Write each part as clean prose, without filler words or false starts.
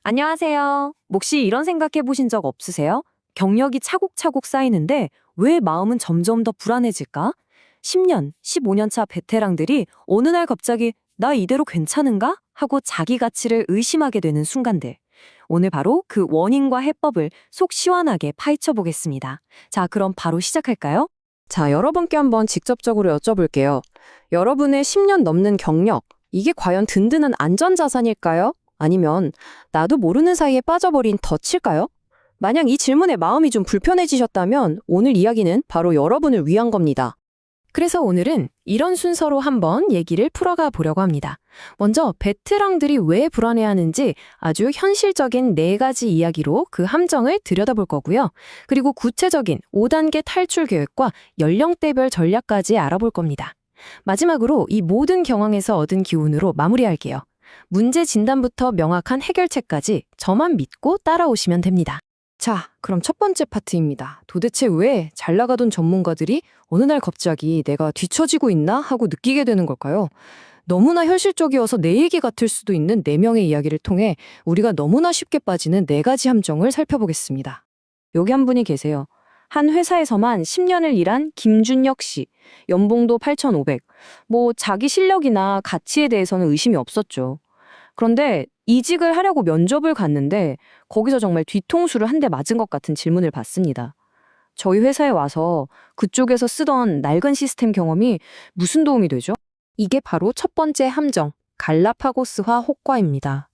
안녕하세요. 혹시 이런 생각해 보신 적 없으세요? 경력이 차곡차곡 쌓이는데 왜 마음은 점점 더 불안해질까? 10년, 15년 차 베테랑들이 어느 날 갑자기 나 이대로 괜찮은가? 하고 자기 가치를 의심하게 되는 순간들. 오늘 바로 그 원인과 해법을 속 시원하게 파헤쳐 보겠습니다. 자, 그럼 바로 시작할까요? 자, 여러분께 한번 직접적으로 여쭤볼게요. 여러분의 10년 넘는 경력, 이게 과연 든든한 안전자산일까요? 아니면 나도 모르는 사이에 빠져버린 덫일까요? 만약 이 질문에 마음이 좀 불편해지셨다면 오늘 이야기는 바로 여러분을 위한 겁니다. 그래서 오늘은 이런 순서로 한번 얘기를 풀어가 보려고 합니다. 먼저 베테랑들이 왜 불안해하는지 아주 현실적인 4가지 이야기로 그 함정을 들여다볼 거고요. 그리고 구체적인 5단계 탈출 계획과 연령대별 전략까지 알아볼 겁니다. 마지막으로 이 모든 경황에서 얻은 기운으로 마무리할게요. 문제 진단부터 명확한 해결책까지 저만 믿고 따라오시면 됩니다. 자, 그럼 첫 번째 파트입니다. 도대체 왜 잘 나가던 전문가들이 어느 날 갑자기 내가 뒤처지고 있나 하고 느끼게 되는 걸까요? 너무나 현실적이어서 내 얘기 같을 수도 있는 4명의 이야기를 통해 우리가 너무나 쉽게 빠지는 4가지 함정을 살펴보겠습니다. 여기 한 분이 계세요. 한 회사에서만 10년을 일한 김준혁 씨. 연봉도 8,500. 자기 실력이나 가치에 대해서는 의심이 없었죠. 그런데 이직을 하려고 면접을 갔는데 거기서 정말 뒤통수를 한 대 맞은 것 같은 질문을 받습니다. 저희 회사에 와서 그쪽에서 쓰던 낡은 시스템 경험이 무슨 도움이 되죠? 이게 바로 첫 번째 함정, 갈라파고스화 효과입니다.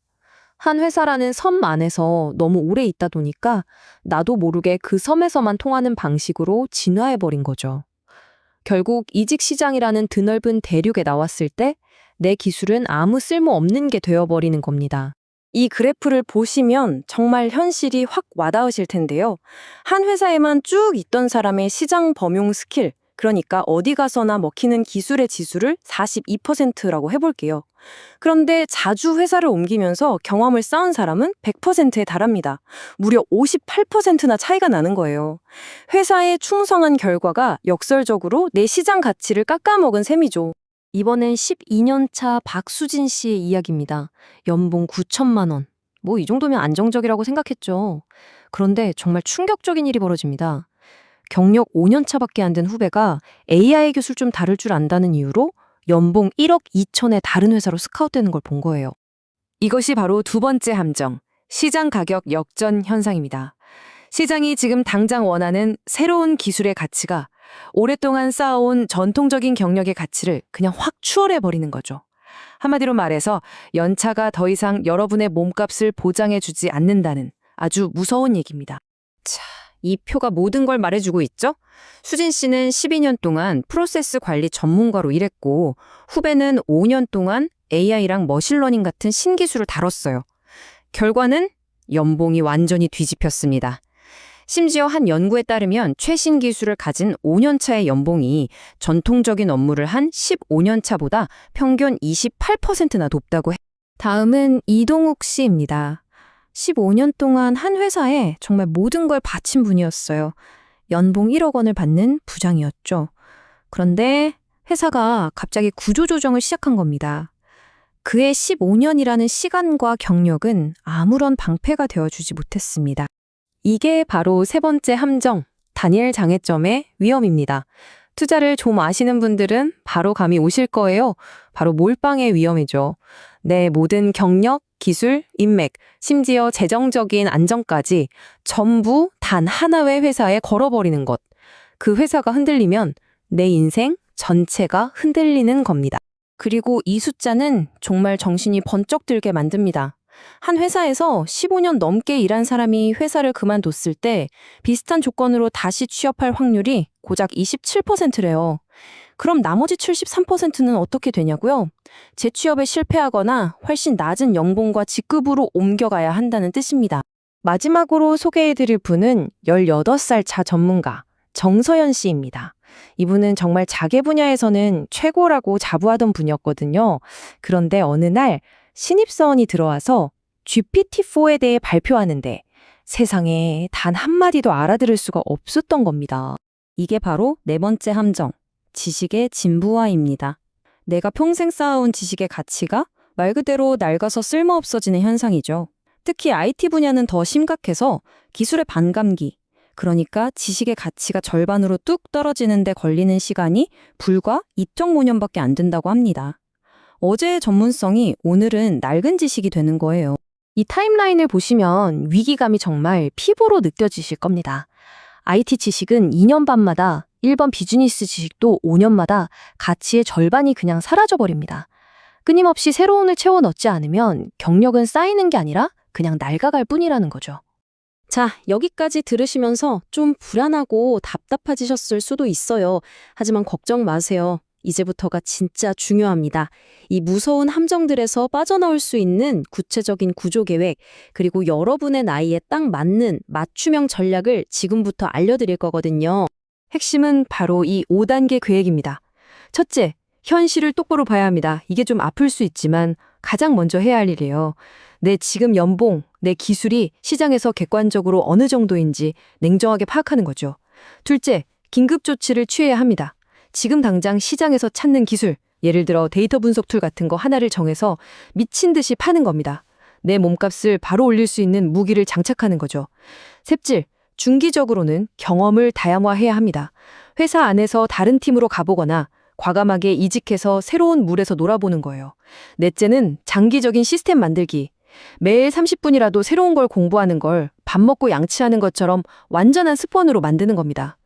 한 회사라는 섬 안에서 너무 오래 있다 보니까 나도 모르게 그 섬에서만 통하는 방식으로 진화해버린 거죠. 결국 이직 시장이라는 드넓은 대륙에 나왔을 때 내 기술은 아무 쓸모 없는 게 되어버리는 겁니다. 이 그래프를 보시면 정말 현실이 확 와닿으실 텐데요. 한 회사에만 쭉 있던 사람의 시장 범용 스킬, 그러니까 어디 가서나 먹히는 기술의 지수를 42%라고 해볼게요. 그런데 자주 회사를 옮기면서 경험을 쌓은 사람은 100%에 달합니다. 무려 58%나 차이가 나는 거예요. 회사에 충성한 결과가 역설적으로 내 시장 가치를 깎아먹은 셈이죠. 이번엔 12년 차 박수진 씨의 이야기입니다. 연봉 9천만 원. 이 정도면 안정적이라고 생각했죠. 그런데 정말 충격적인 일이 벌어집니다. 경력 5년 차밖에 안 된 후배가 AI 기술 좀 다룰 줄 안다는 이유로 연봉 1억 2천에 다른 회사로 스카웃되는 걸 본 거예요. 이것이 바로 두 번째 함정, 시장 가격 역전 현상입니다. 시장이 지금 당장 원하는 새로운 기술의 가치가 오랫동안 쌓아온 전통적인 경력의 가치를 그냥 확 추월해버리는 거죠. 한마디로 말해서 연차가 더 이상 여러분의 몸값을 보장해주지 않는다는 아주 무서운 얘기입니다. 자, 이 표가 모든 걸 말해주고 있죠? 수진 씨는 12년 동안 프로세스 관리 전문가로 일했고 후배는 5년 동안 AI랑 머신러닝 같은 신기술을 다뤘어요. 결과는 연봉이 완전히 뒤집혔습니다. 심지어 한 연구에 따르면 최신 기술을 가진 5년 차의 연봉이 전통적인 업무를 한 15년 차보다 평균 28%나 높다고 해요. 다음은 이동욱 씨입니다. 15년 동안 한 회사에 정말 모든 걸 바친 분이었어요. 연봉 1억 원을 받는 부장이었죠. 그런데 회사가 갑자기 구조조정을 시작한 겁니다. 그의 15년이라는 시간과 경력은 아무런 방패가 되어주지 못했습니다. 이게 바로 세 번째 함정, 다니엘 장애점의 위험입니다. 투자를 좀 아시는 분들은 바로 감이 오실 거예요. 바로 몰빵의 위험이죠. 내 모든 경력, 기술, 인맥, 심지어 재정적인 안정까지 전부 단 하나의 회사에 걸어버리는 것. 그 회사가 흔들리면 내 인생 전체가 흔들리는 겁니다. 그리고 이 숫자는 정말 정신이 번쩍 들게 만듭니다. 한 회사에서 15년 넘게 일한 사람이 회사를 그만뒀을 때 비슷한 조건으로 다시 취업할 확률이 고작 27%래요. 그럼 나머지 73%는 어떻게 되냐고요? 재취업에 실패하거나 훨씬 낮은 연봉과 직급으로 옮겨가야 한다는 뜻입니다. 마지막으로 소개해드릴 분은 18살 차 전문가 정서연 씨입니다. 이분은 정말 자기 분야에서는 최고라고 자부하던 분이었거든요. 그런데 어느 날 신입사원이 들어와서 GPT-4에 대해 발표하는데 세상에 단 한마디도 알아들을 수가 없었던 겁니다. 이게 바로 네 번째 함정, 지식의 진부화입니다. 내가 평생 쌓아온 지식의 가치가 말 그대로 낡아서 쓸모없어지는 현상이죠. 특히 IT 분야는 더 심각해서 기술의 반감기, 그러니까 지식의 가치가 절반으로 뚝 떨어지는데 걸리는 시간이 불과 2.5년밖에 안 된다고 합니다. 어제의 전문성이 오늘은 낡은 지식이 되는 거예요. 이 타임라인을 보시면 위기감이 정말 피부로 느껴지실 겁니다. IT 지식은 2년 반마다, 1번 비즈니스 지식도 5년마다 가치의 절반이 그냥 사라져버립니다. 끊임없이 새로운을 채워 넣지 않으면 경력은 쌓이는 게 아니라 그냥 낡아갈 뿐이라는 거죠. 자, 여기까지 들으시면서 좀 불안하고 답답해지셨을 수도 있어요. 하지만 걱정 마세요. 이제부터가 진짜 중요합니다. 이 무서운 함정들에서 빠져나올 수 있는 구체적인 구조계획, 그리고 여러분의 나이에 딱 맞는 맞춤형 전략을 지금부터 알려드릴 거거든요. 핵심은 바로 이 5단계 계획입니다. 첫째, 현실을 똑바로 봐야 합니다. 이게 좀 아플 수 있지만 가장 먼저 해야 할 일이에요. 내 지금 연봉, 내 기술이 시장에서 객관적으로 어느 정도인지 냉정하게 파악하는 거죠. 둘째, 긴급 조치를 취해야 합니다. 지금 당장 시장에서 찾는 기술, 예를 들어 데이터 분석 툴 같은 거 하나를 정해서 미친 듯이 파는 겁니다. 내 몸값을 바로 올릴 수 있는 무기를 장착하는 거죠. 셋째, 중기적으로는 경험을 다양화해야 합니다. 회사 안에서 다른 팀으로 가보거나 과감하게 이직해서 새로운 물에서 놀아보는 거예요. 넷째는 장기적인 시스템 만들기. 매일 30분이라도 새로운 걸 공부하는 걸 밥 먹고 양치하는 것처럼 완전한 습관으로 만드는 겁니다.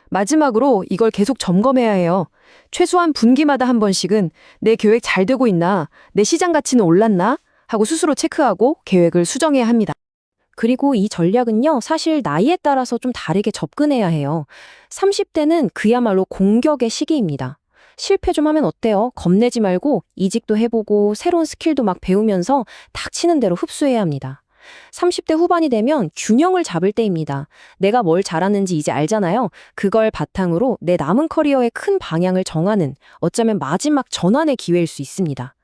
마지막으로 이걸 계속 점검해야 해요. 최소한 분기마다 한 번씩은 내 계획 잘 되고 있나, 내 시장 가치는 올랐나 하고 스스로 체크하고 계획을 수정해야 합니다. 그리고 이 전략은요, 사실 나이에 따라서 좀 다르게 접근해야 해요. 30대는 그야말로 공격의 시기입니다. 실패 좀 하면 어때요? 겁내지 말고 이직도 해보고 새로운 스킬도 막 배우면서 닥치는 대로 흡수해야 합니다. 30대 후반이 되면 균형을 잡을 때입니다. 내가 뭘 잘하는지 이제 알잖아요. 그걸 바탕으로 내 남은 커리어의 큰 방향을 정하는 어쩌면 마지막 전환의 기회일 수 있습니다.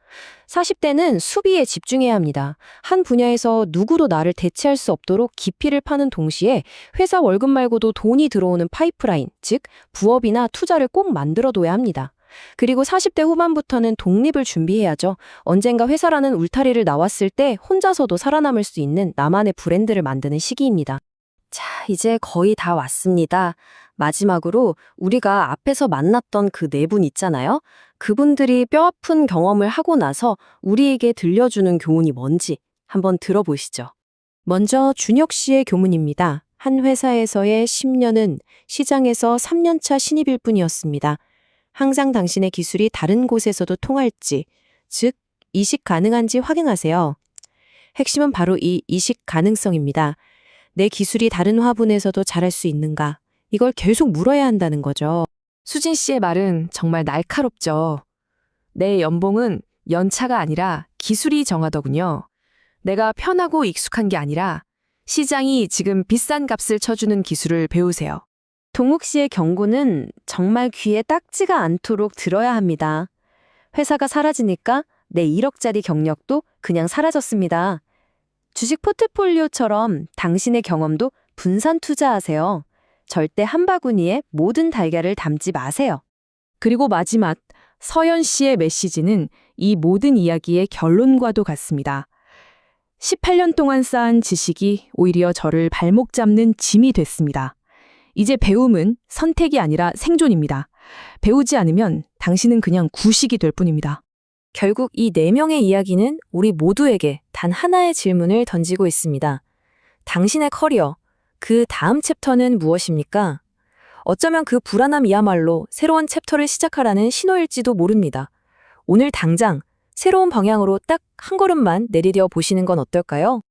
40대는 수비에 집중해야 합니다. 한 분야에서 누구도 나를 대체할 수 없도록 깊이를 파는 동시에 회사 월급 말고도 돈이 들어오는 파이프라인, 즉 부업이나 투자를 꼭 만들어둬야 합니다. 그리고 40대 후반부터는 독립을 준비해야죠. 언젠가 회사라는 울타리를 나왔을 때 혼자서도 살아남을 수 있는 나만의 브랜드를 만드는 시기입니다. 자, 이제 거의 다 왔습니다. 마지막으로 우리가 앞에서 만났던 그 네 분 있잖아요. 그분들이 뼈아픈 경험을 하고 나서 우리에게 들려주는 교훈이 뭔지 한번 들어보시죠. 먼저 준혁 씨의 교문입니다. 한 회사에서의 10년은 시장에서 3년차 신입일 뿐이었습니다. 항상 당신의 기술이 다른 곳에서도 통할지, 즉 이식 가능한지 확인하세요. 핵심은 바로 이 이식 가능성입니다. 내 기술이 다른 화분에서도 잘할 수 있는가? 이걸 계속 물어야 한다는 거죠. 수진 씨의 말은 정말 날카롭죠. 내 연봉은 연차가 아니라 기술이 정하더군요. 내가 편하고 익숙한 게 아니라 시장이 지금 비싼 값을 쳐주는 기술을 배우세요. 동욱 씨의 경고는 정말 귀에 딱지가 않도록 들어야 합니다. 회사가 사라지니까 내 1억짜리 경력도 그냥 사라졌습니다. 주식 포트폴리오처럼 당신의 경험도 분산 투자하세요. 절대 한 바구니에 모든 달걀을 담지 마세요. 그리고 마지막, 서연 씨의 메시지는 이 모든 이야기의 결론과도 같습니다. 18년 동안 쌓은 지식이 오히려 저를 발목 잡는 짐이 됐습니다. 이제 배움은 선택이 아니라 생존입니다. 배우지 않으면 당신은 그냥 구식이 될 뿐입니다. 결국 이 네 명의 이야기는 우리 모두에게 단 하나의 질문을 던지고 있습니다. 당신의 커리어, 그 다음 챕터는 무엇입니까? 어쩌면 그 불안함이야말로 새로운 챕터를 시작하라는 신호일지도 모릅니다. 오늘 당장 새로운 방향으로 딱 한 걸음만 내디뎌 보시는 건 어떨까요?